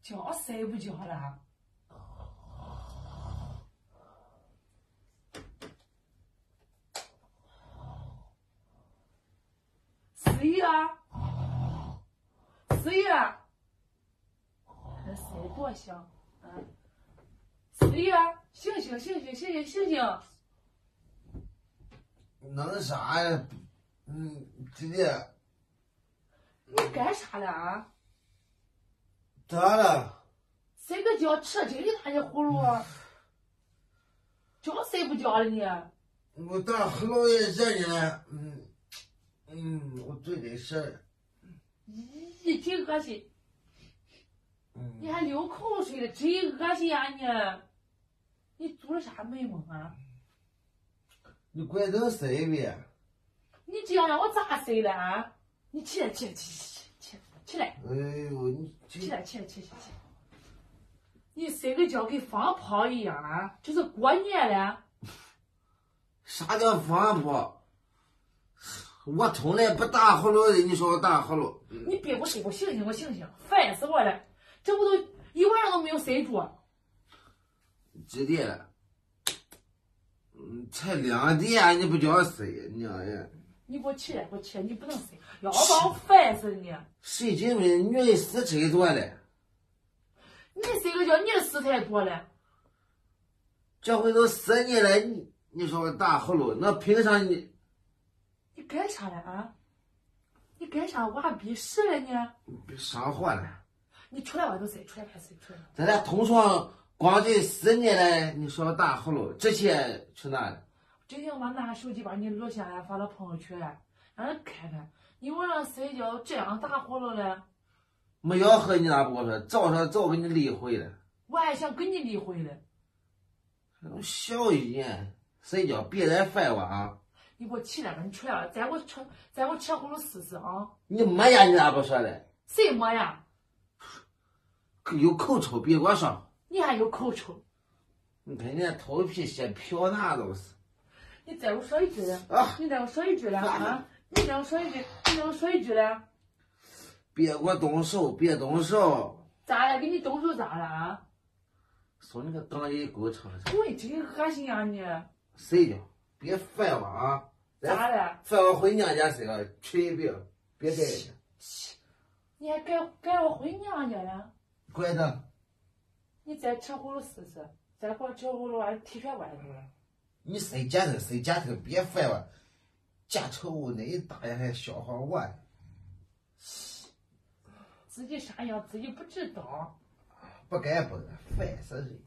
叫谁不叫了？谁呀？谁呀？这谁多响？嗯，谁呀？醒醒醒醒醒醒醒醒！弄啥呀？姐姐，你干啥了啊？咋了？谁个叫吃这大的葫芦啊？叫谁不叫了你？我打喉咙也热呢。我嘴里是。咦，真恶心！你还流口水了，真恶心呀你！你做了啥美梦啊？你快点塞呗！你这样让我咋睡了啊？你起来起来起来！哎呦，你起来！你睡个觉跟放炮一样啊！这是过年了。啥叫放炮？我从来不打呼噜的，你说我打呼噜？你别给我睡，我醒醒，烦死我了！这不都一晚上都没有睡着。几点了？才2点，你不叫我睡，娘呀！你给我起来，你不能睡，要把我烦死你！谁今天女的死忒多了？你睡个觉，你的事太多了。这回都4年了，你说我打呼噜，那凭啥你？你干啥了啊？你干啥挖鼻屎了你？别上火了。你出来外头睡，出来睡，出来。咱俩同床光这4年了，你说我打呼噜，这些去哪了？今天我妈拿手机把你录下来发到朋友圈，让人看看你晚上睡觉这样打呼噜了。没要和你咋不说？早跟你离婚了。我还想跟你离婚了。小一点，睡觉别再烦我啊！你给我起来吧，你出来了，再给我吃葫芦试试啊！你没呀？你咋不说嘞？谁没呀？有口臭，别给我说。你还有口臭？你看你那头皮屑飘哪都是。你再给我说一句了啊！你再给我说一句了啊！你再给我说一句了。别给我动手，别动手！咋了？给你动手咋了啊？说你个刚一狗肠！喂，真恶心呀你！睡觉，别烦我啊！咋了？烦我回娘家睡了，去别改了。你还改我回娘家了？乖的。你再吃葫芦试试，再给我吃葫芦还踢出外头了。你睡家头，别烦我！家丑屋那一大爷还笑话我。自己啥样自己不知道。不该，烦死人！